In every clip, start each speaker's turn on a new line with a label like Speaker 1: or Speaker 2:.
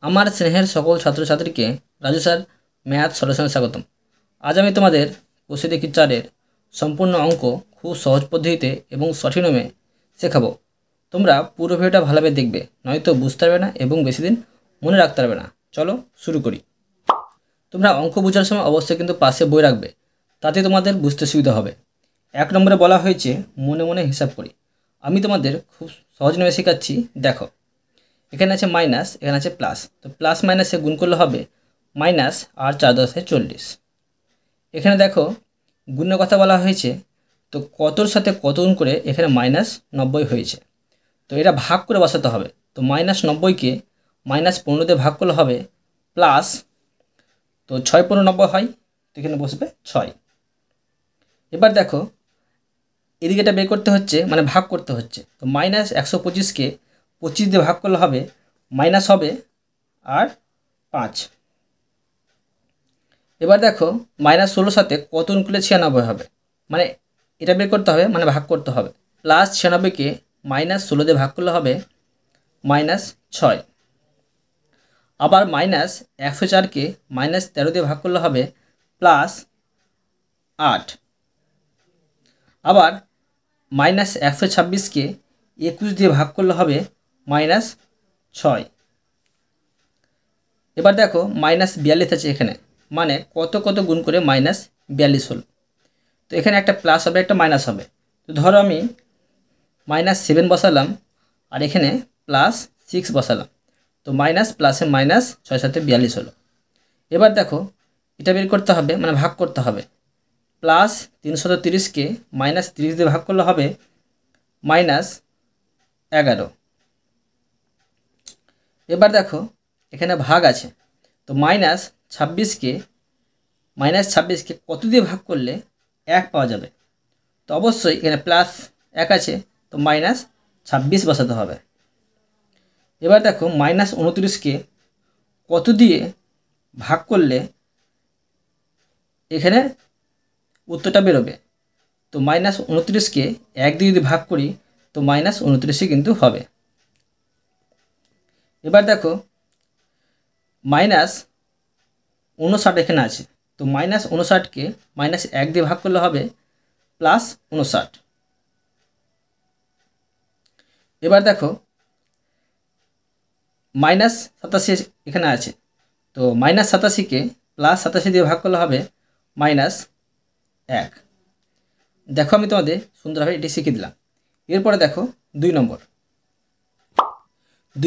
Speaker 1: আমার স্নেহের সকল ছাত্রছাত্রীকে রাজু স্যার ম্যাথ সলিউশনে স্বাগতম। আজ আমি তোমাদের কোষে দেখি চারের সম্পূর্ণ অঙ্ক খুব সহজ পদ্ধতিতে এবং সঠিক নিয়মে শেখাবো। তোমরা পুরো ভিডিওটা ভালোভাবে দেখবে, নয়তো বুঝতে পারবে না এবং বেশি দিন মনে রাখতে পারবে না। চলো শুরু করি। তোমরা অঙ্ক বোঝার সময় অবশ্যই কিন্তু পাশে বই রাখবে, তাতে তোমাদের বুঝতে সুবিধা হবে। 1 নম্বরে বলা হয়েছে মনে মনে হিসাব করি। আমি তোমাদের খুব সহজ নিয়মে শেখাচ্ছি। দেখো, এখানে আছে মাইনাস, এখানে আছে প্লাস। তো প্লাস মাইনাসে গুণ করলে হবে মাইনাস আর 4×10=40। এখানে দেখো গুণের কথা বলা হয়েছে, তো কতর সাথে কত গুণ করে এখানে -90 হয়েছে। তো এটা ভাগ করে বসাতে হবে। তো -90কে -15 দিয়ে ভাগ করলে হবে প্লাস, তো 6×15 হয়, তো এখানে বসবে 6। এবার দেখো এদিকে এটা বের করতে হচ্ছে, মানে ভাগ করতে হচ্ছে। তো -125কে 25 দিয়ে ভাগ করলে হবে মাইনাস হবে আর 5। এবার দেখো -16 সাথে কত গুণ করলে 96 হবে, মানে এটা বের করতে হবে, মানে ভাগ করতে হবে। প্লাস 96কে -16 দিয়ে ভাগ করলে হবে -6। আবার -104কে -13 দিয়ে ভাগ করলে হবে +8। আবার -126কে 21 দিয়ে ভাগ করলে হবে -6। এবার দেখো -42 আছে এখানে, মানে কত কত গুণ করে -42 হলো। তো এখানে একটা প্লাস হবে, একটা মাইনাস হবে। তো ধরো আমি -7 বসালাম আর এখানে +6 বসালাম। তো মাইনাস প্লাসে মাইনাস 6×7=42 হলো। এবার দেখো এটা বের করতে হবে, মানে ভাগ করতে হবে। +330কে -30 দিয়ে ভাগ করলে হবে -11। এবার দেখো এখানে ভাগ আছে, তো -26কে কত দিয়ে ভাগ করলে 1 পাওয়া যাবে। তো অবশ্যই এখানে +1 আছে, তো -26 বসাতে হবে। এবার দেখো -29কে কত দিয়ে ভাগ করলে এখানে উত্তরটা বেরোবে। তো -29কে 1 দিয়ে যদি ভাগ করি তো -29 কিন্তু হবে। এবার দেখো -59 এখানে আছে, তো -59কে -1 দিয়ে ভাগ করলে হবে +59। এবার দেখো -87 এখানে আছে, তো -87কে +87 দিয়ে ভাগ করলে হবে -1। দেখো আমি তোমাদের সুন্দরভাবে এটি শিখিয়ে দিলাম। এরপরে দেখো 2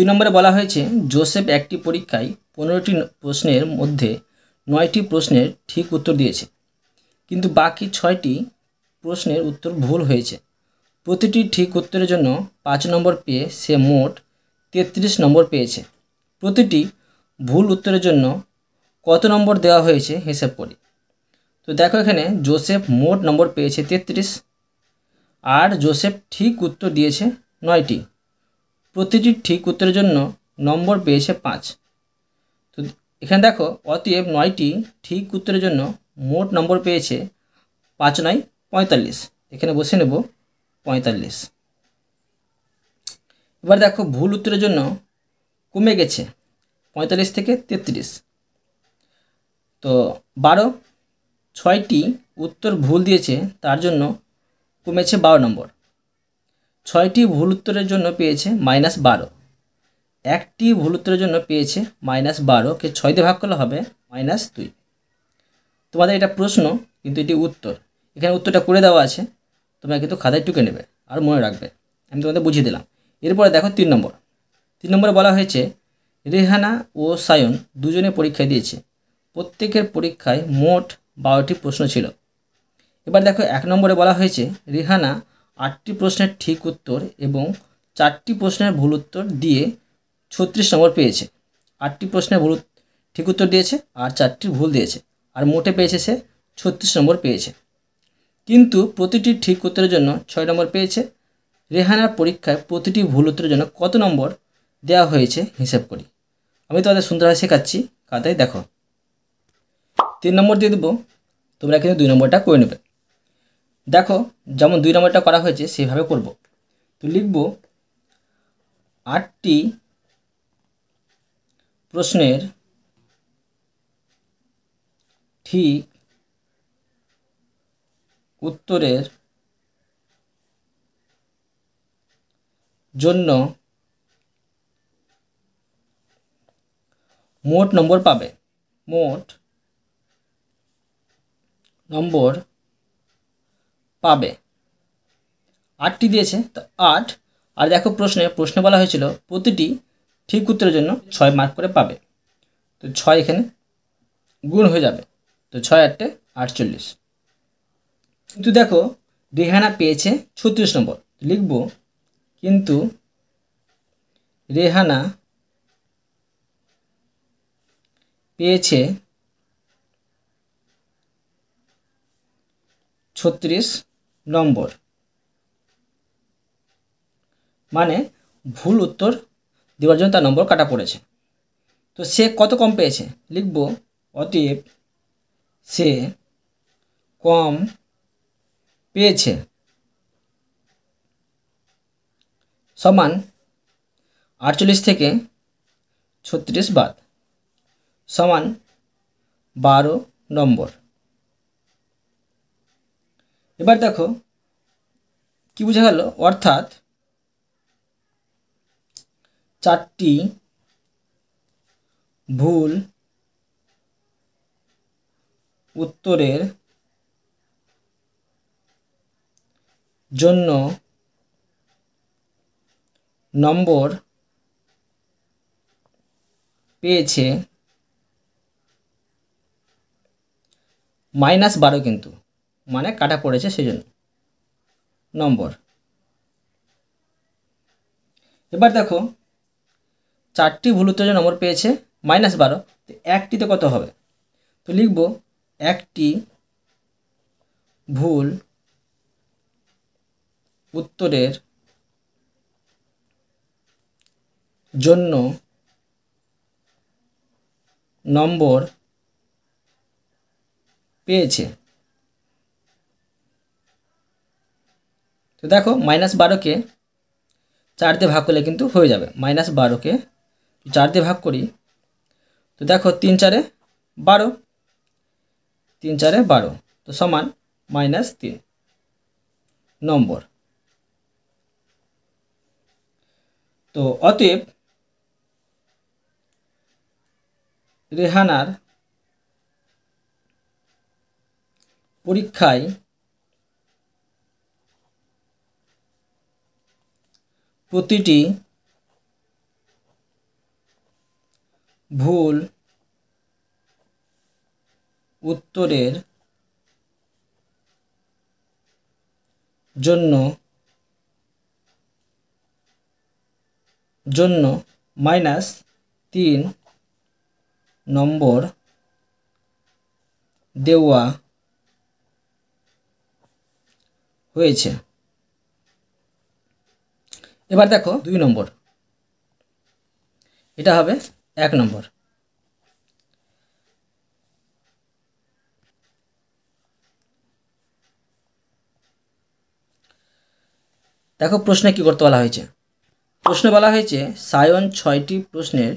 Speaker 1: নম্বরে বলা হয়েছে জোসেফ একটি পরীক্ষায় 15টি প্রশ্নের মধ্যে 9টি প্রশ্নের ঠিক উত্তর দিয়েছে, কিন্তু বাকি 6টি প্রশ্নের উত্তর ভুল হয়েছে। প্রতিটি ঠিক উত্তরের জন্য 5 নম্বর পেয়ে সে মোট 33 নম্বর পেয়েছে। প্রতিটি ভুল উত্তরের জন্য কত নম্বর দেওয়া হয়েছে হিসাব করি। তো দেখো এখানে জোসেফ মোট নম্বর পেয়েছে 33, আর জোসেফ ঠিক উত্তর দিয়েছে 9টি। প্রতিটি ঠিক উত্তরের জন্য নম্বর পেয়েছে 5। তো এখানে দেখো অতএব 9টি ঠিক উত্তরের জন্য মোট নম্বর পেয়েছে 5×9 = 45। এখানে বসে নেব 45। এবার দেখো ভুল উত্তরের জন্য কমে গেছে 45 থেকে 33। তো 12, 6টি উত্তর ভুল দিয়েছে তার জন্য কমেছে 12 নম্বর। 6টি ভুল উত্তরের জন্য পেয়েছে -12। একটি ভুল উত্তরের জন্য পেয়েছে -12কে 6 দিয়ে ভাগ করলে হবে -2। তোমাদের এটা প্রশ্ন, কিন্তু এটি উত্তর। এখানে উত্তরটা করে দেওয়া আছে, তোমরা কিন্তু খাতায় টুকে নেবে আর মনে রাখবে। আমি তোমাদের বুঝিয়ে দিলাম। এরপরে দেখো 3 নম্বরে বলা হয়েছে রেহানা ও সায়ন দুজনে পরীক্ষা দিয়েছে। প্রত্যেকের পরীক্ষায় মোট 12টি প্রশ্ন ছিল। এবার দেখো 1 নম্বরে বলা হয়েছে রেহানা 8টি প্রশ্নের ঠিক উত্তর এবং 4টি প্রশ্নের ভুল উত্তর দিয়ে 36 নম্বর পেয়েছে। 8টি প্রশ্নের ঠিক উত্তর দিয়েছে আর 4টি ভুল দিয়েছে, আর মোটে পেয়েছে সে 36 নম্বর পেয়েছে। কিন্তু প্রতিটি ঠিক উত্তরের জন্য 6 নম্বর পেয়েছে। রেহানার পরীক্ষায় প্রতিটি ভুল উত্তরের জন্য কত নম্বর দেওয়া হয়েছে হিসাব করি। আমি তোমাদের সুন্দরভাবে শেখাচ্ছি, খাতায় দেখো। 3 নম্বর দিয়ে দেবো, তোমরা কিন্তু 2 নম্বরটা করে নেবে। দেখো যেমন 2 নম্বরটা করা হয়েছে সেভাবে করব। তো লিখব 8টি প্রশ্নের ঠিক উত্তরের জন্য মোট নম্বর পাবে। মোট নম্বর পাবে 8টি দিয়েছে, তো 8। আর দেখো প্রশ্নে বলা হয়েছিল প্রতিটি ঠিক উত্তরের জন্য 6 মার্ক করে পাবে। তো 6 এখানে গুণ হয়ে যাবে, তো 6 8 48। কিন্তু দেখো রেহানা পেয়েছে 36 নম্বর, লিখব কিন্তু রেহানা পেয়েছে 36 নম্বর, মানে ভুল উত্তর দেওয়ার জন্য তার নম্বর কাটা পড়েছে। তো সে কত কম পেয়েছে, লিখব অতএব সে কম পেয়েছে সমান 48 থেকে 36 বাদ সমান 12 নম্বর। এবার দেখো কি বোঝা গেল, অর্থাৎ 4টি ভুল উত্তরের জন্য নম্বর পেয়েছে -12, কিন্তু মানে কাটা পড়েছে সেজন্য নম্বর। এবার দেখো 4টি ভুল উত্তরের জন্য নম্বর পেয়েছে -12, তো একটিতে কত হবে, তো লিখব একটি ভুল উত্তরের জন্য নম্বর পেয়েছে। তো দেখো -12কে 4 দিয়ে ভাগ করলে কিন্তু হয়ে যাবে। -12কে 4 দিয়ে ভাগ করি, তো দেখো 3 4 12, 3 4 12, তো সমান -3 নম্বর। তো অতএব রেহানার পরীক্ষায় প্রতিটি ভুল উত্তরের জন্য -3 নম্বর দেওয়া হয়েছে। এবার দেখো 2 নম্বর, এটা হবে 1 নম্বর। দেখো প্রশ্নে কি করতে বলা হয়েছে, প্রশ্নে বলা হয়েছে সায়ন 6টি প্রশ্নের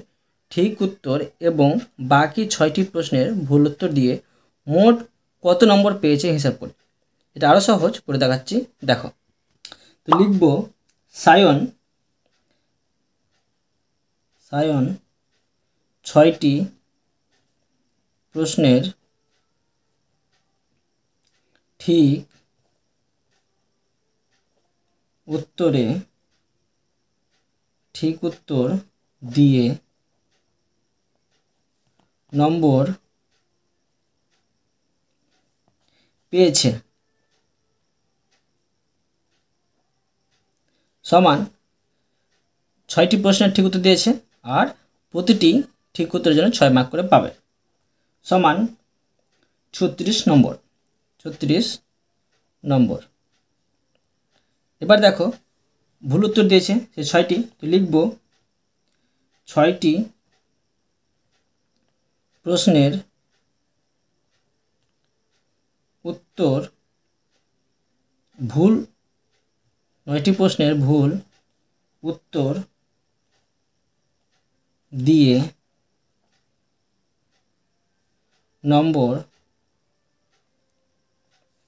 Speaker 1: ঠিক উত্তর এবং বাকি 6টি প্রশ্নের ভুল উত্তর দিয়ে মোট কত নম্বর পেয়েছে হিসাব করে। এটা আরও সহজ করে দেখাচ্ছি, দেখো। তো লিখব সায়ন 6টি প্রশ্নের ঠিক উত্তর দিয়ে নম্বর পেয়েছে সমান 6টি প্রশ্নের ঠিক উত্তর দিয়েছে আর প্রতিটি ঠিক উত্তরের জন্য 6 মার্ক করে পাবে, সমান 36 নম্বর। 36 নম্বর। এবার দেখো ভুল উত্তর দিয়েছে সে 6টি, তো লিখব 6টি প্রশ্নের উত্তর ভুল 9টি প্রশ্নের ভুল উত্তর দিয়ে নম্বর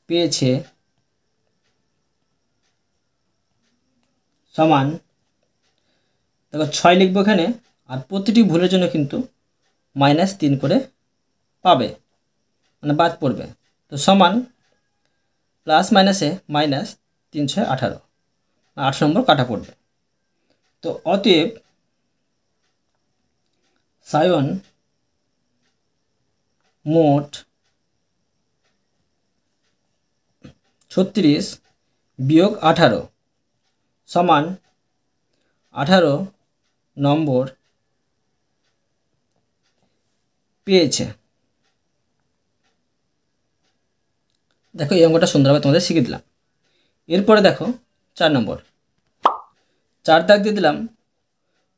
Speaker 1: পেয়েছে সমান, দেখো 6 লিখবো এখানে, আর প্রতিটি ভুলের জন্য কিন্তু -3 করে পাবে, মানে বাদ পড়বে। তো সমান প্লাস মাইনাসে -3 6 18, 8 নম্বর কাটা পড়বে। তো অতএব সায়ন মোট 36 বিয়োগ 18 সমান 18 নম্বর পেয়েছে। দেখো এই অঙ্কটা সুন্দরভাবে তোমাদের শিখিয়ে দিলাম। এরপরে দেখো 4 নম্বর, 4 দাগ দিয়ে দিলাম।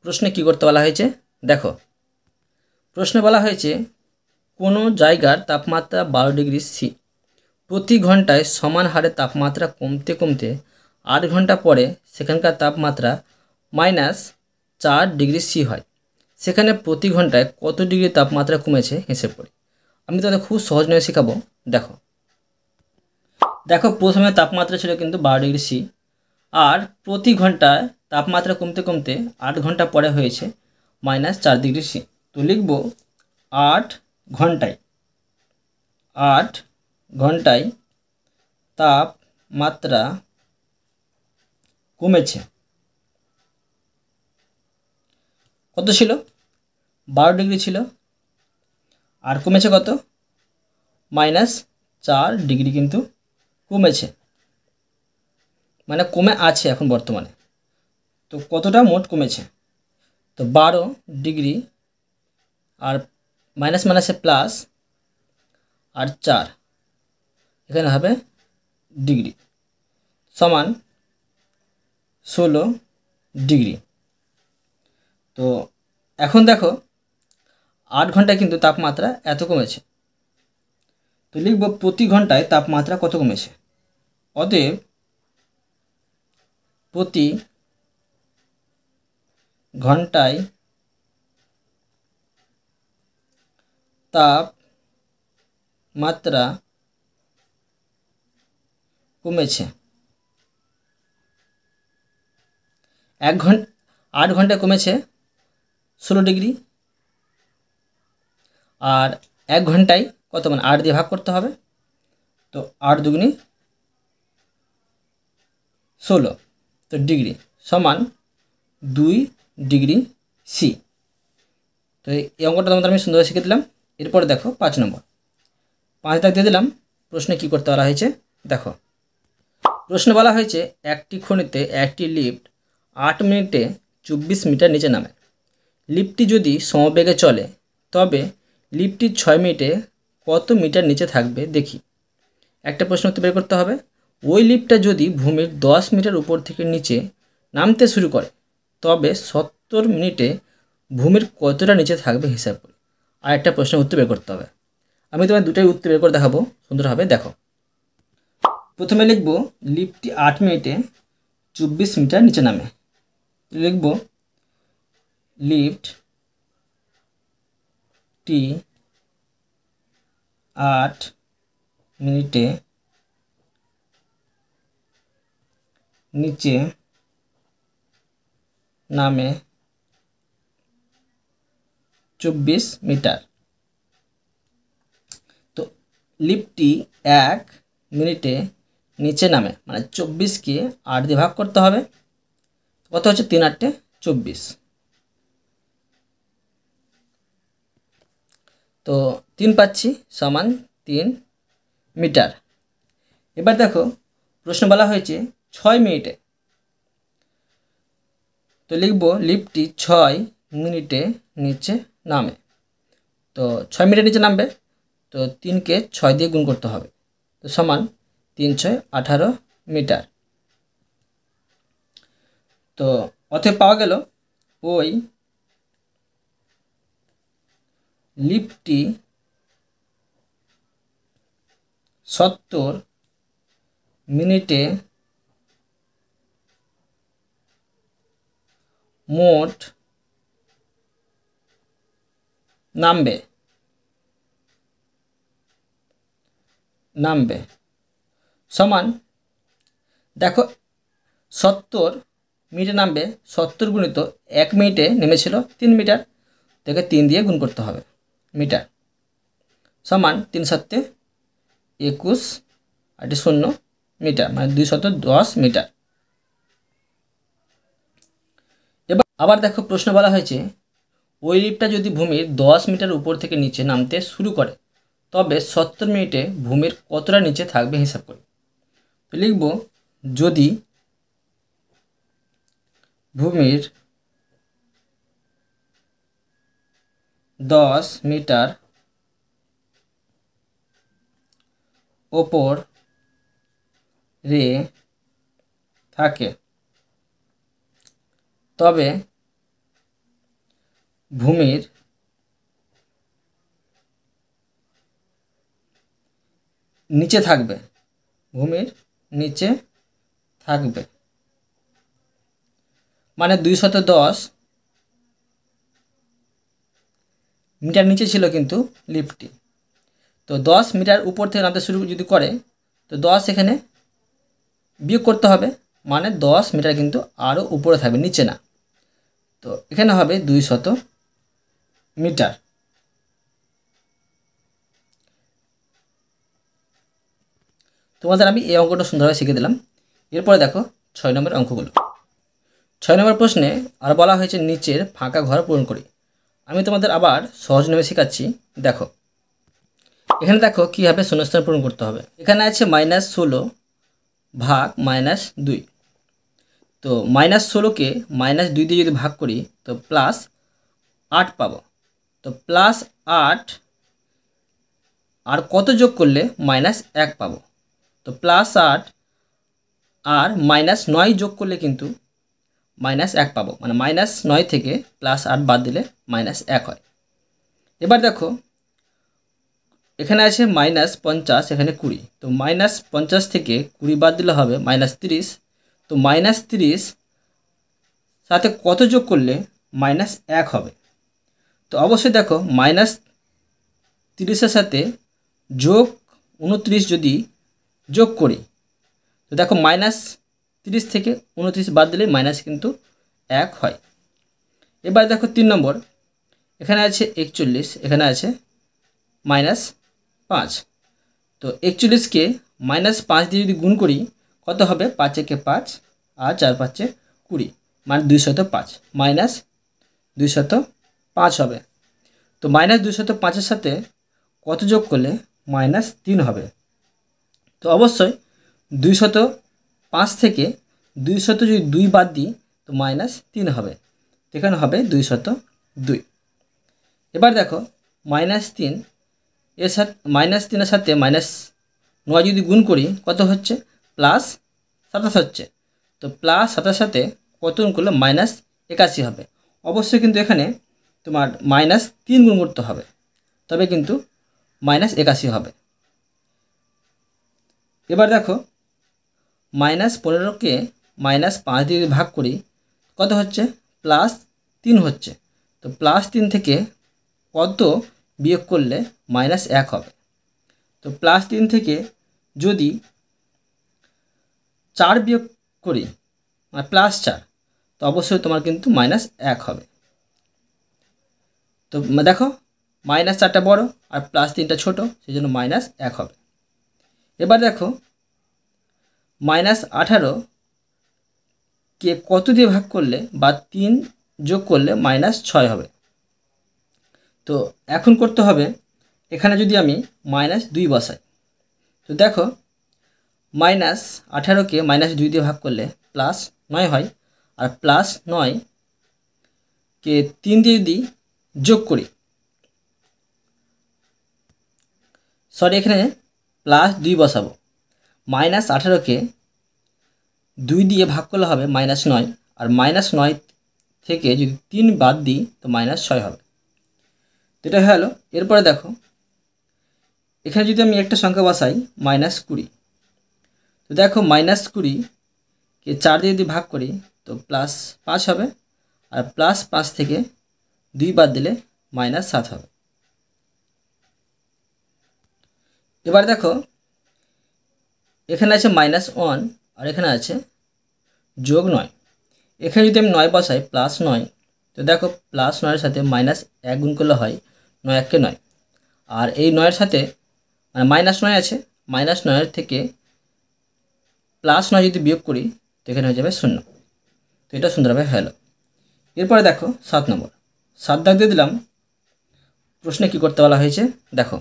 Speaker 1: প্রশ্নে কি করতে বলা হয়েছে দেখো। প্রশ্নে বলা হয়েছে কোনো জায়গার তাপমাত্রা 12 ডিগ্রি সি, প্রতি ঘন্টায় সমান হারে তাপমাত্রা কমতে কমতে 8 ঘন্টা পরে সেখানকার তাপমাত্রা -4 ডিগ্রি সি হয়, সেখানে প্রতি ঘন্টায় কত ডিগ্রি তাপমাত্রা কমেছে হিসেব করি। আমি তাদের খুব সহজ নিয়ে শেখাবো। দেখো দেখো প্রথমে তাপমাত্রা ছিল কিন্তু 12 ডিগ্রি সি, আর প্রতি ঘন্টায় তাপমাত্রা কমতে কমতে 8 ঘন্টা পরে হয়েছে -4 ডিগ্রি সি। তো লিখব 8 ঘন্টায়, 8 ঘন্টায় তাপমাত্রা কমেছে কত ছিল, 12 ডিগ্রি ছিল, আর কমেছে কত, -4 ডিগ্রি কিন্তু কমেছে, মানে কমে আছে এখন বর্তমানে। তো কতটা মোট কমেছে, তো 12 ডিগ্রি আর মাইনাস মাইনাসে প্লাস আর 4, এখানে হবে ডিগ্রি, সমান 16 ডিগ্রি। তো এখন দেখো 8 ঘন্টায় কিন্তু তাপমাত্রা এত কমেছে, তো লিখব প্রতি ঘন্টায় তাপমাত্রা কত কমেছে। অতএব প্রতি ঘন্টায় তাপমাত্রা কমেছে 8 ঘন্টায় কমেছে 16 ডিগ্রি, আর 1 ঘন্টায় কত, মানে 8 দিয়ে ভাগ করতে হবে। তো 8 দুগুনি 16, তো ডিগ্রি সমান 2 ডিগ্রি সি। তো এই অঙ্কটা তোমাদের আমি সুন্দরভাবে শিখে দিলাম। এরপরে দেখো 5 নম্বর, 5 দাগ দিয়ে দিলাম। প্রশ্নে কি করতে বলা হয়েছে দেখো। প্রশ্নে বলা হয়েছে একটি খনিতে একটি লিফট 8 মিনিটে 24 মিটার নিচে নামে। লিফটটি যদি সমবেগে চলে তবে লিফটটি 6 মিনিটে কত মিটার নিচে থাকবে দেখি। একটা প্রশ্ন উত্তর বের করতে হবে। ওই লিফটটা যদি ভূমির 10 মিটার উপর থেকে নিচে নামতে শুরু করে তবে 70 মিনিটে ভূমির কতটা নিচে থাকবে হিসাব করে। আর একটা প্রশ্নের উত্তর বের করতে হবে। আমি তোমার দুটাই উত্তর বের করে দেখাবো সুন্দরভাবে। দেখো প্রথমে লিখব লিফটটি 8 মিনিটে 24 মিটার নিচে নামে। লিখব লিফটটি 8 মিনিটে নিচে নামে 24 মিটার। তো লিফটটি 1 মিনিটে নিচে নামে, মানে 24কে 8 দিয়ে ভাগ করতে হবে, কত হচ্ছে 3 8 24। তো 3 পাচ্ছি সমান 3 মিটার। এবার দেখো প্রশ্ন বলা হয়েছে 6 মিনিটে। তো লিখব লিফটটি 6 মিনিটে নিচে নামে। তো 6 মিনিটে নিচে নামবে, তো 3কে 6 দিয়ে গুণ করতে হবে, তো সমান 3 6 18 মিটার। তো অতএব পাওয়া গেল ওই লিফটটি 70 মিনিটে মোট নামবে নামবে সমান দেখো 70 মিনিটে নামবে, 70 গুণিত 1 মিনিটে নেমেছিল 3 মিটার, তাকে 3 দিয়ে গুণ করতে হবে মিটার সমান 3 7 21 আর 0 মিটার মানে 210 মিটার। এবার আবার দেখো প্রশ্ন বলা হয়েছে ওই লিফটটা যদি ভূমির 10 মিটার উপর থেকে নিচে নামতে শুরু করে তবে 70 মিনিটে ভূমির কতটা নিচে থাকবে হিসাব করি। তো লিখব যদি ভূমির 10 মিটার ওপর রে থাকে তবে ভূমির নিচে থাকবে, ভূমির নিচে থাকবে মানে 210 মিটার নিচে ছিল কিন্তু লিফটটি। তো 10 মিটার উপর থেকে নামতে শুরু যদি করে তো 10 এখানে বিয়োগ করতে হবে মানে 10 মিটার কিন্তু আরও উপরে থাকবে, নিচে না। তো এখানে হবে 200 মিটার। তোমাদের আমি এই অঙ্কটা সুন্দরভাবে শিখে দিলাম। এরপরে দেখো 6 নম্বর অঙ্কগুলো। 6 নম্বর প্রশ্নে আর বলা হয়েছে নিচের ফাঁকা ঘর পূরণ করি। আমি তোমাদের আবার সহজ নিয়মে শেখাচ্ছি। দেখো এখানে দেখো কীভাবে শূন্যস্থান পূরণ করতে হবে। এখানে আছে -16 ভাগ -2। তো -16কে -2 দিয়ে যদি ভাগ করি তো +8 পাবো। তো +8 আর কত যোগ করলে -1 পাবো। তো +8 আর -9 যোগ করলে কিন্তু -1 পাবো, মানে -9 থেকে +8 বাদ দিলে -1 হয়। এবার দেখো এখানে আছে -50, এখানে 20। তো -50 থেকে 20 বাদ দিলে হবে -30। তো -30 সাথে কত যোগ করলে -1 হবে। তো অবশ্যই দেখো -30-এর সাথে যোগ 29 যদি যোগ করি তো দেখো -30 থেকে 29 বাদ দিলে কিন্তু 1 হয়। এবার দেখো 3 নম্বর, এখানে আছে 41, এখানে আছে -5। তো 41কে -5 দিয়ে যদি গুণ করি কত হবে, 5 একে 5 আর 4 5 20 মানে 205 -205 হবে। তো -205-এর সাথে কত যোগ করলে -3 হবে। তো অবশ্যই 205 থেকে 200 যদি 2 বাদ দিই তো -3 হবে, এখানে হবে 202। এবার দেখো -3 এর সাথে -3-এর সাথে -9 যদি গুণ করি কত হচ্ছে, +27 হচ্ছে। তো +27-এর সাথে কত গুণ করলে -81 হবে। অবশ্যই কিন্তু এখানে তোমার -3 গুণ করতে হবে তবে কিন্তু -81 হবে। এবার দেখো -15কে -5 দিয়ে ভাগ করি কত হচ্ছে, +3 হচ্ছে। তো +3 থেকে কত বিয়োগ করলে -1 হবে। তো +3 থেকে যদি 4 বিয়োগ করি মানে +4 তো অবশ্যই তোমার কিন্তু -1 হবে। তো দেখো -4টা বড় আর +3টা ছোট, সেই জন্য -1 হবে। এবার দেখো -18কে কত দিয়ে ভাগ করলে বা 3 যোগ করলে -6 হবে। তো এখন করতে হবে এখানে যদি আমি -2 বসাই তো দেখো -18কে -2 দিয়ে ভাগ করলে +9 হয় আর +9কে 3 দিয়ে যদি যোগ করি এখানে +2 বসাবো। -18কে 2 দিয়ে ভাগ করলে হবে -9 আর -9 থেকে যদি 3 বাদ দিই তো -6 হবে। তো এটা হয়ে গেল। এরপরে দেখো এখানে যদি আমি একটা সংখ্যা বসাই -20 তো দেখো -20কে 4 দিয়ে যদি ভাগ করি তো +5 হবে আর +5 থেকে 2 বাদ দিলে -7 হবে। এবার দেখো এখানে আছে -1 আর এখানে আছে +9। এখানে যদি আমি 9 বসাই +9, তো দেখো +9 সাথে -1 গুণ করলে হয় 9 1 9। আর এই 9 সাথে মানে -9 আছে, -9 থেকে +9 যদি বিয়োগ করি তো এখানে হয়ে যাবে 0। তো এটা সুন্দরভাবে হলো। এরপরে দেখো 7 নম্বর, 7 দাগ দিয়ে দিলাম। প্রশ্নে কি করতে বলা হয়েছে দেখো।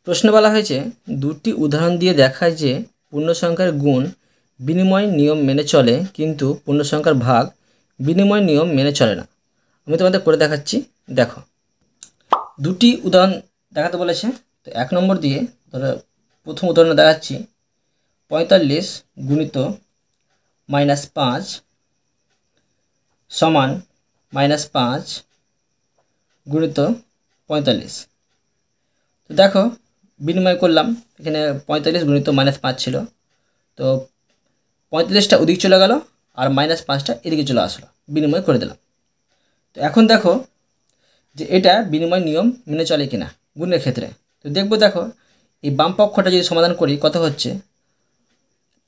Speaker 1: প্রশ্নে বলা হয়েছে দুটি উদাহরণ দিয়ে দেখায় যে পূর্ণসংখ্যার গুণ বিনিময় নিয়ম মেনে চলে, কিন্তু পূর্ণসংখ্যার ভাগ বিনিময় নিয়ম মেনে চলে না। আমি তোমাদের করে দেখাচ্ছি, দেখো। দুটি উদাহরণ দেখাতে বলেছে। তো 1 নম্বর দিয়ে ধরো প্রথম উদাহরণ দেখাচ্ছি, 45 গুণিত -5 সমান -5 গুণিত 45। তো দেখো বিনিময় করলাম, এখানে 45 গুণিত -5 ছিল, তো 45টা ওদিকে চলে গেল আর -5টা এদিকে চলে আসলো, বিনিময় করে দিলাম। তো এখন দেখো যে এটা বিনিময় নিয়ম মেনে চলে কিনা গুণের ক্ষেত্রে। তো দেখবো, দেখো এই বাম পক্ষটা যদি সমাধান করি কত হচ্ছে,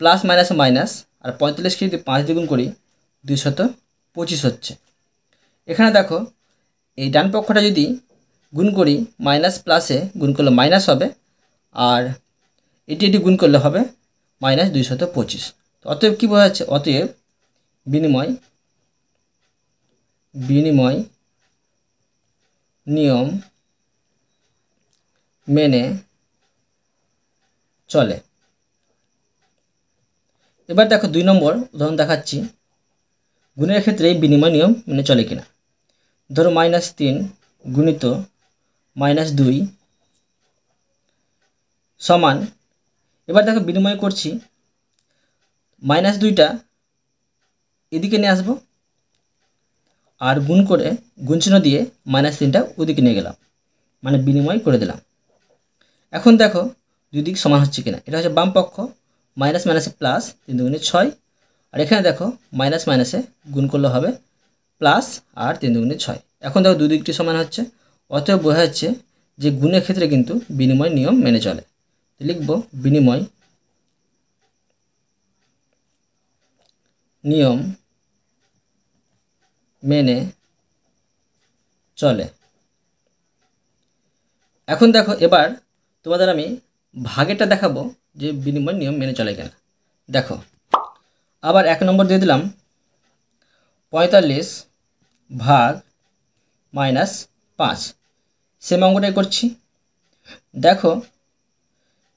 Speaker 1: প্লাস মাইনাসে মাইনাস, আর 45কে যদি 5 দিয়ে গুণ করি 225 হচ্ছে। এখানে দেখো এই ডান পক্ষটা যদি গুণ করি মাইনাস প্লাসে গুণ করলে মাইনাস হবে, আর এটি গুণ করলে হবে -225। তো অতএব কী বোঝা যাচ্ছে, অতএব বিনিময় নিয়ম মেনে চলে। এবার দেখো 2 নম্বর উদাহরণ দেখাচ্ছি, গুণের ক্ষেত্রে বিনিময় নিয়ম মেনে চলে কিনা। ধরো -3 গুণিত -2 সমান, এবার দেখো বিনিময় করছি, -2টা এদিকে নিয়ে আসবো আর গুণ করে গুণ চিহ্ন দিয়ে -3টা ওদিকে নিয়ে গেলাম, মানে বিনিময় করে দিলাম। এখন দেখো দুই দিক সমান হচ্ছে কিনা। এটা হচ্ছে বাম পক্ষ, মাইনাস মাইনাসে প্লাস, 3 দুগুণে 6। আর এখানে দেখো মাইনাস মাইনাসে গুণ করলে হবে প্লাস, আর 3 দুগুণে 6। এখন দেখো দুই দিকটি সমান হচ্ছে, অতএব বোঝা যাচ্ছে যে গুণের ক্ষেত্রে কিন্তু বিনিময় নিয়ম মেনে চলে। লিখব বিনিময় নিয়ম মেনে চলে। এখন দেখো এবার তোমাদের আমি ভাগেরটা দেখাবো যে বিনিময় নিয়ম মেনে চলে কিনা। দেখো আবার 1 নম্বর দিয়ে দিলাম, 45 ভাগ -5, সেম অঙ্কটাই করছি। দেখো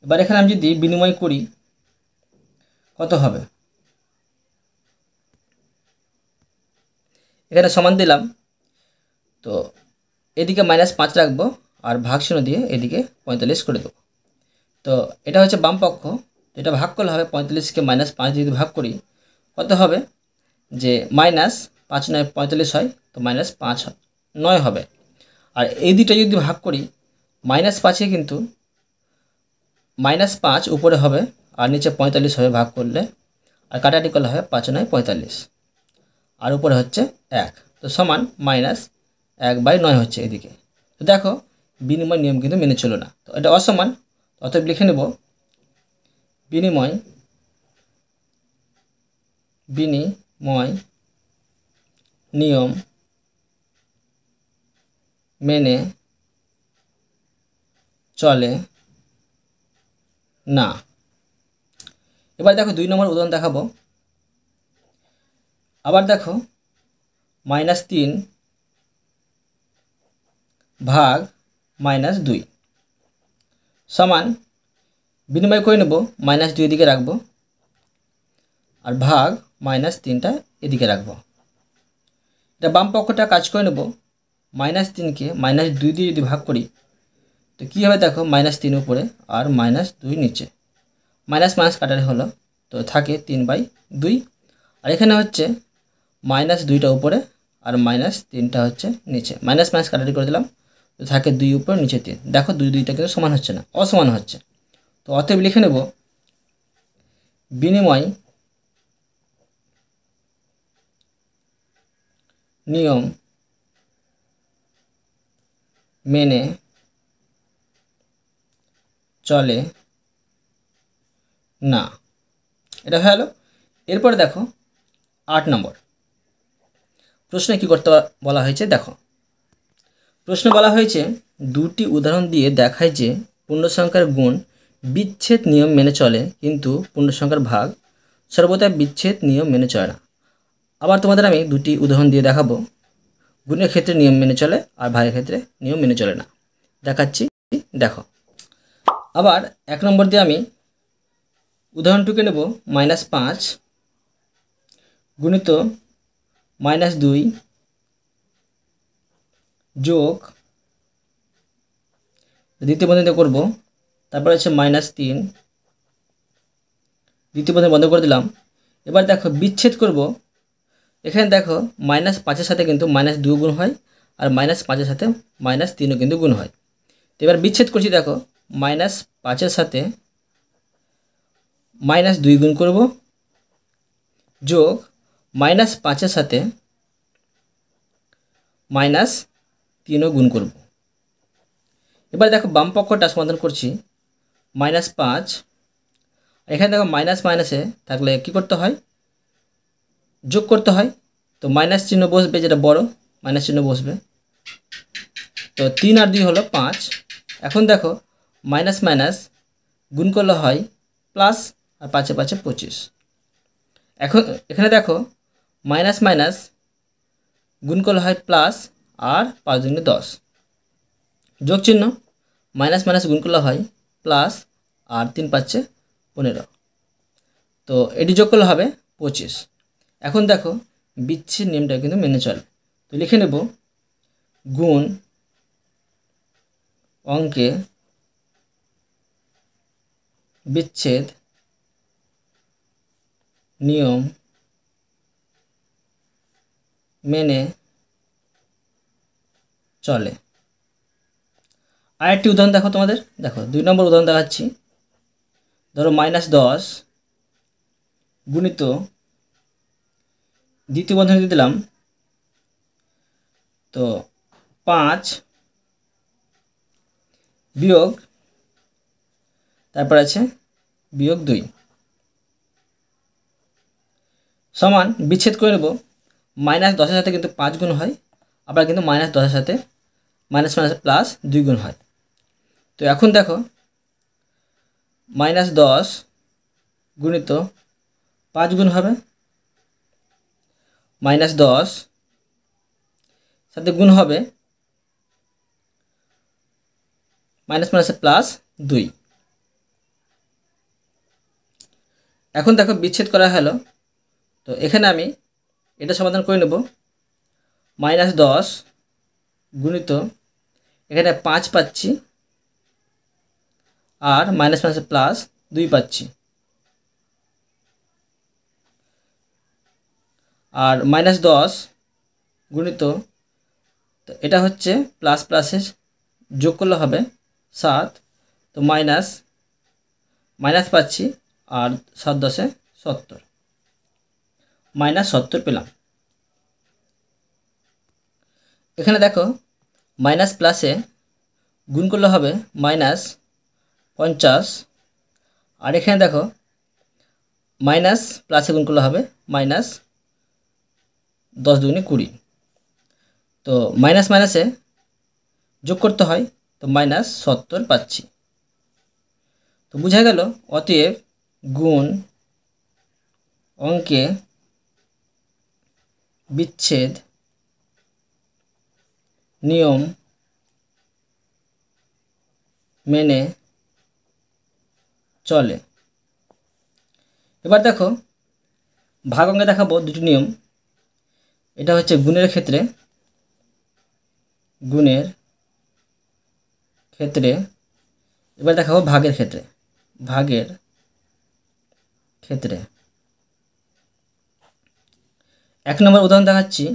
Speaker 1: এবার এখানে আমি যদি বিনিময় করি কত হবে, এখানে সমান দিলাম, তো এদিকে -5 রাখবো আর ভাগ চিহ্ন দিয়ে এদিকে 45 করে দেবো। তো এটা হচ্ছে বাম পক্ষ, এটা ভাগ করলে হবে 45কে -5 দিয়ে যদি ভাগ করি কত হবে, যে -5 9 45 হয়, তো -5 9 হবে। আর এই দুইটা যদি ভাগ করি -5-এ কিন্তু -5 উপরে হবে আর নিচে 45 হবে ভাগ করলে, আর কাটাকাটি করলে হবে 5 9 45, আর উপরে হচ্ছে 1, তো সমান -1/9 হচ্ছে এদিকে। তো দেখো বিনিময় নিয়ম কিন্তু মেনে চলো না, তো এটা অসমান। অতএব লিখে নেব বিনিময় নিয়ম মেনে চলে না। এবার দেখো 2 নম্বর উদাহরণ দেখাবো। আবার দেখো -3 ভাগ -2 সমান, বিনিময় করে নেব, -2 এদিকে রাখবো আর ভাগ -3টা এদিকে রাখবো। এটা বাম পক্ষটা কাজ করে নেব, -3কে -2 দিয়ে যদি ভাগ করি তো কী হবে দেখো, -3 উপরে আর -2 নিচে, মাইনাস মাইনাস কাটারে হলো, তো থাকে 3/2। আর এখানে হচ্ছে -2টা উপরে আর -3টা হচ্ছে নিচে, মাইনাস মাইনাস কাটারি করে দিলাম, তো থাকে 2 উপরে নিচে 3। দেখো 2টা কিন্তু সমান হচ্ছে না, অসমান হচ্ছে। তো অতএব লিখে নেব বিনিময় নিয়ম মেনে চলে না। এটা হয়ে গেল। এরপরে দেখো 8 নম্বর প্রশ্নে কী করতে বলা হয়েছে দেখো। প্রশ্ন বলা হয়েছে দুটি উদাহরণ দিয়ে দেখায় যে পূর্ণসংখ্যার গুণ বিচ্ছেদ নিয়ম মেনে চলে, কিন্তু পূর্ণসংখ্যার ভাগ সর্বদা বিচ্ছেদ নিয়ম মেনে চলে না। আবার তোমাদের আমি দুটি উদাহরণ দিয়ে দেখাবো। গুণের ক্ষেত্রে নিয়ম মেনে চলে আর ভাগের ক্ষেত্রে নিয়ম মেনে চলে না। দেখাচ্ছি, দেখো। আবার 1 নম্বর দিয়ে আমি উদাহরণটুকে নেব -5 গুণিত -2 যোগ দ্বিতীয় বন্ধনীতে করব, তারপর হচ্ছে -3, দ্বিতীয় বন্ধনী বন্ধ করে দিলাম। এবার দেখো বিচ্ছেদ করব। এখানে দেখো -5-এর সাথে কিন্তু -2 গুণ হয়, আর -5-এর সাথে -3ও কিন্তু গুণ হয়। তো এবার বিচ্ছেদ করছি, দেখো -5-এর সাথে -2 গুণ করব, যোগ -5-এর সাথে -3ও গুণ করব। এবার দেখো বাম পক্ষটা সমাধান করছি। -5, এখানে দেখো মাইনাস মাইনাসে থাকলে কি করতে হয়, যোগ করতে হয়। তো মাইনাস চিহ্ন বসবে, যেটা বড় মাইনাস চিহ্ন বসবে। তো 3 আর 2 হলো 5। এখন দেখো মাইনাস মাইনাস গুণ করলে হয় প্লাস, আর 5-এ 5-এ 25। এখন এখানে দেখো মাইনাস মাইনাস গুণ করলে হয় প্লাস, আর 5 × 10, যোগ চিহ্ন মাইনাস মাইনাস গুণ করলে হয় প্লাস, আর 3-5-এ 15। তো এটি যোগ করলে হবে 25। এখন দেখো বিচ্ছেদ নিয়মটা কিন্তু মেনে চলে। তো লিখে নেব গুণ অঙ্কে বিচ্ছেদ নিয়ম মেনে চলে। আরেকটি উদাহরণ দেখো তোমাদের, দেখো 2 নম্বর উদাহরণ দেখাচ্ছি। ধরো -10 গুণিত দ্বিতীয় বন্ধনীতে দিলাম, তো 5 বিয়োগ, তারপর আছে -2 সমান বিচ্ছেদ করে নেব। -10-এর সাথে কিন্তু 5 গুণ হয়, আবার কিন্তু -10-এর সাথে মাইনাস মাইনাস প্লাস 2 গুণ হয়। তো এখন দেখো -10 গুণিত 5 গুণ হবে, -10 সাথে গুণ হবে মাইনাস মাইনাসে প্লাস 2। এখন দেখো বিচ্ছেদ করা হলো। তো এখানে আমি এটা সমাধান করে নেব। -10 গুণিত এখানে 5 পাচ্ছি, আর মাইনাস মাইনাসে প্লাস 2 পাচ্ছি, আর -10 গুণিত, তো এটা হচ্ছে প্লাস প্লাসের যোগ করলে হবে 7। তো মাইনাস মাইনাস পাচ্ছি, আর 7-10-এ 70, -70 পেলাম। এখানে দেখো মাইনাস প্লাসে গুণ করলে হবে -50, আর এখানে দেখো মাইনাস প্লাসে গুণ করলে হবে -10 × 2 = 20। তো মাইনাস মাইনাসে যোগ করতে হয়, তো -70 পাচ্ছি। তো বোঝা গেল অতএব গুণ অঙ্কে বিচ্ছেদ নিয়ম মেনে চলে। এবার দেখো ভাগ অঙ্কে দেখাবো দুটি নিয়ম। এটা হচ্ছে গুণের ক্ষেত্রে, এবার দেখাবো ভাগের ক্ষেত্রে। 1 নম্বর উদাহরণ দেখাচ্ছি।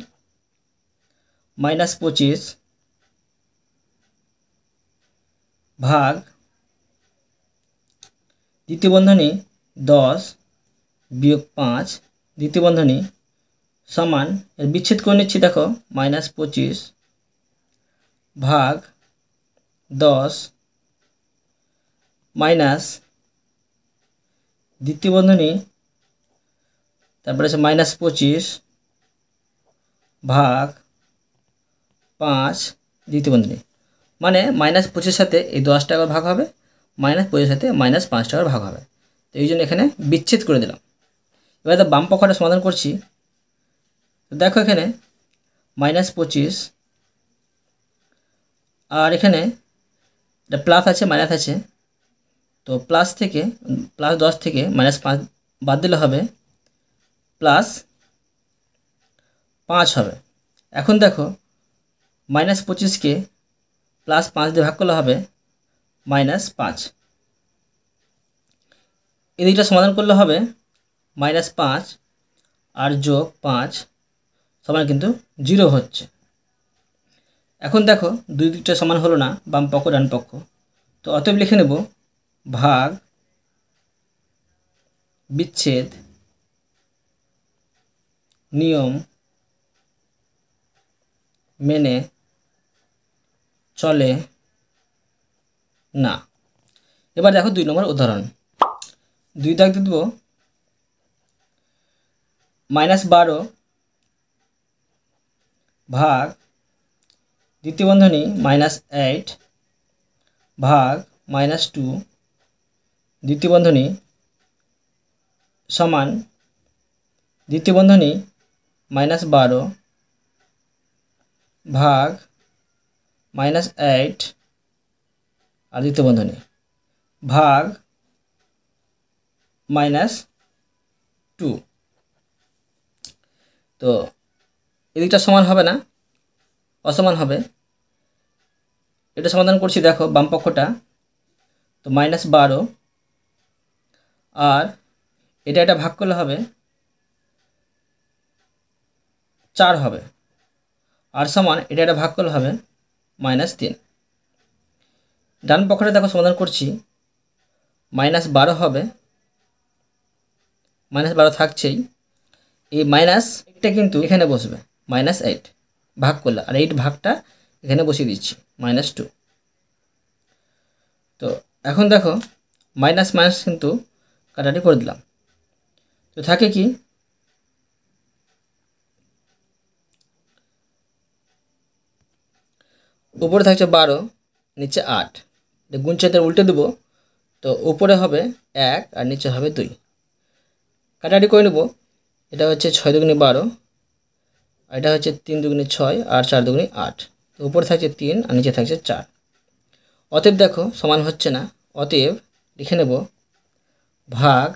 Speaker 1: -25 ভাগ দ্বিতীয় বন্ধনী 10 বিয়োগ 5 দ্বিতীয় বন্ধনী সমান, এর বিচ্ছেদ করে নিচ্ছি। দেখো -25 ভাগ 10 মাইনাস দ্বিতীয় বন্ধনী, তারপরে আছে -25 ভাগ 5 দ্বিতীয় বন্ধনী, মানে -25 সাথে এই 10 টাকা ভাগ হবে, -25 সাথে -5 টাকার ভাগ হবে। তো এই জন্য এখানে বিচ্ছেদ করে দিলাম। এবার তো বাম পক্ষটা সমাধান করছি। তো দেখো এখানে -25 আর এখানে এটা প্লাস আছে মাইনাস আছে, তো +10 থেকে -5 বাদ দিলে হবে +5 হবে। এখন দেখো -25কে +5 দিয়ে ভাগ করলে হবে -5। এদিকটা সমাধান করলে হবে -5 আর যোগ 5 সমান কিন্তু 0 হচ্ছে। এখন দেখো দুই দিকটা সমান হলো না, বাম পক্ষ ডান পক্ষ, তো অতএব লিখে নেব ভাগ বিচ্ছেদ নিয়ম মেনে চলে না। এবার দেখো 2 নম্বর উদাহরণ। 2 দাগ দিয়ে দেবো -12 ভাগ দ্বিতীয় বন্ধনী -8 ভাগ -2 দ্বিতীয় বন্ধনী সমান দ্বিতীয় বন্ধনী -12 ভাগ -8 আর দ্বিতীয় বন্ধনী ভাগ -2। তো এদিকটা সমান হবে না, অসমান হবে। এটা সমাধান করছি, দেখো বাম পক্ষটা, তো -12 আর এটা ভাগ করলে হবে 4 হবে, আর সমান এটা ভাগ করলে হবে -3। ডান পক্ষটা দেখো সমাধান করছি, -12 হবে, -12 থাকছেই, এই -8টা কিন্তু এখানে বসবে, -8 ভাগ করলে, আর 8 ভাগটা এখানে বসিয়ে দিচ্ছি -2। তো এখন দেখো মাইনাস মাইনাস কিন্তু কাটাটি করে দিলাম, তো থাকে কি উপরে থাকছে 12, নিচে 8, গুণ চিহ্নটা উল্টে দেবো, তো উপরে হবে 1 আর নিচে হবে 2। কাটাটি করে নেব, এটা হচ্ছে 6 দুগুণে 12, আর এটা হচ্ছে 3 দুগুণে 6 আর 4 দুগুণে 8, তো উপরে থাকছে 3 আর নিচে থাকছে 4। অতএব দেখো সমান হচ্ছে না, অতএব লিখে নেব ভাগ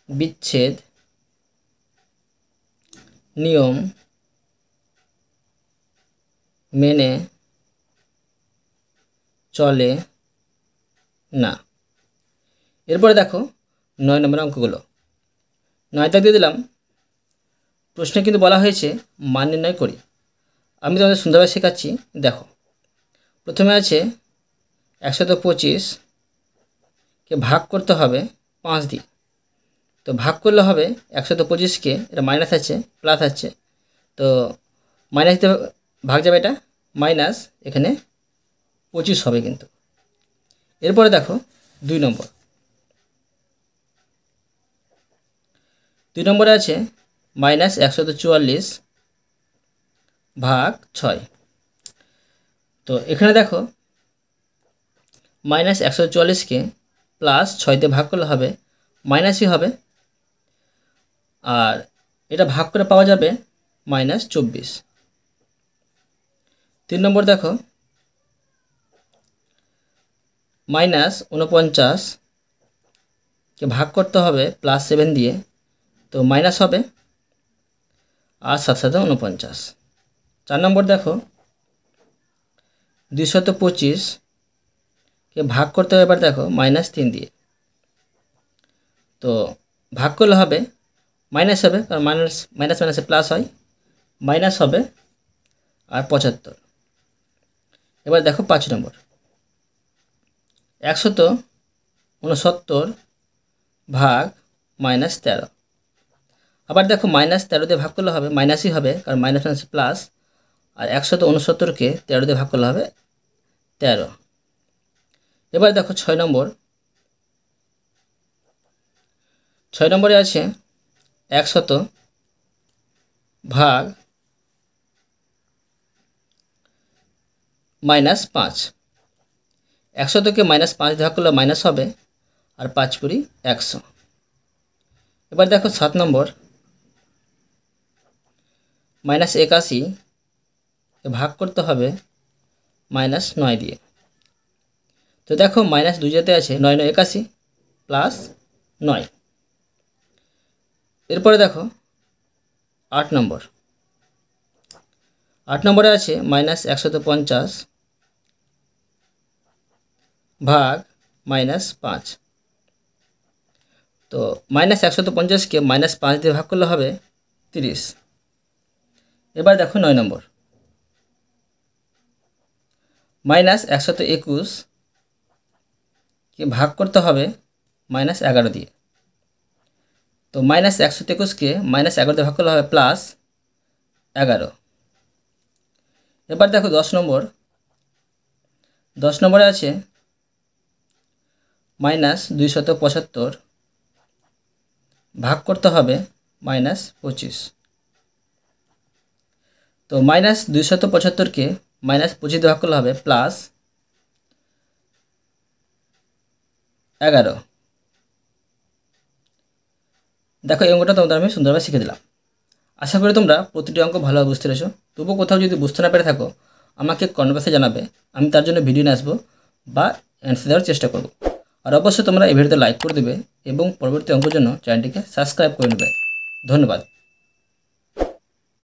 Speaker 1: বিচ্ছেদ নিয়ম মেনে চলে না। এরপরে দেখো 9 নম্বর অঙ্কগুলো। 9টা দিয়ে দিলাম। প্রশ্নে কিন্তু বলা হয়েছে মান নির্ণয় করি। আমি তোমাদের সুন্দরভাবে শেখাচ্ছি, দেখো প্রথমে আছে 125কে ভাগ করতে হবে 5 দিয়ে, তো ভাগ করলে হবে 125কে, এটা মাইনাস আছে প্লাস আছে, তো মাইনাস দিয়ে ভাগ যাবে, এটা মাইনাস, এখানে 25 হবে কিন্তু। এরপরে দেখো 2 নম্বর। 2 নম্বরে আছে -144 ভাগ 6, তো এখানে দেখো -144কে +6 দিয়ে ভাগ করলে হবে মাইনাসই হবে, আর এটা ভাগ করে পাওয়া যাবে -24। 3 নম্বর দেখো -49কে ভাগ করতে হবে +7 দিয়ে, তো মাইনাস হবে, আর 7 7 49। 4 নম্বর দেখো 225কে ভাগ করতে হবে, এবার দেখো -3 দিয়ে, তো ভাগ করলে হবে মাইনাস হবে, কারণ মাইনাস মাইনাসে প্লাস হয়, মাইনাস হবে আর 75। এবার দেখো 5 নম্বর 169 ভাগ -13, আবার দেখো -13 দিয়ে ভাগ করলে হবে মাইনাসই হবে, কারণ মাইনাস মাইনাসে প্লাস, আর 169কে 13 দিয়ে ভাগ করলে হবে 13। এবার দেখো 6 নম্বর 6 নম্বরে আছে 100 ভাগ -5। 100কে -5 ভাগ করলে মাইনাস হবে, আর 5 করি 100। এবার দেখো 7 নম্বর -81 ভাগ করতে হবে -9 দিয়ে। তো দেখো -2 যেতে আছে 9 9 81 প্লাস 9। এরপরে দেখো 8 নম্বর। 8 নম্বরে আছে -150 ভাগ -5। তো -150কে -5 দিয়ে ভাগ করলে হবে 30। এবার দেখো 9 নম্বর -121কে ভাগ করতে হবে -11 দিয়ে। তো -121কে -11 দিয়ে ভাগ করলে হবে +11। এবার দেখো 10 নম্বর। 10 নম্বরে আছে -275 ভাগ করতে হবে -25। তো -275কে -25 দিয়ে ভাগ করলে হবে +11। দেখো এই অঙ্কটা তোমাদের আমি সুন্দরভাবে শিখে দিলাম। আশা করি তোমরা প্রতিটি অঙ্ক ভালোভাবে বুঝতে পেরেছো। তবুও কোথাও যদি বুঝতে না পেরে থাকো আমাকে কমেন্ট বক্সে জানাবে, আমি তার জন্য ভিডিও নিয়ে আসবো বা অ্যান্সার দেওয়ার চেষ্টা করব। আর অবশ্যই তোমরা এই ভিডিওতে লাইক করে দেবে এবং পরবর্তী অঙ্কের জন্য চ্যানেলটিকে সাবস্ক্রাইব করে নেবে। ধন্যবাদ।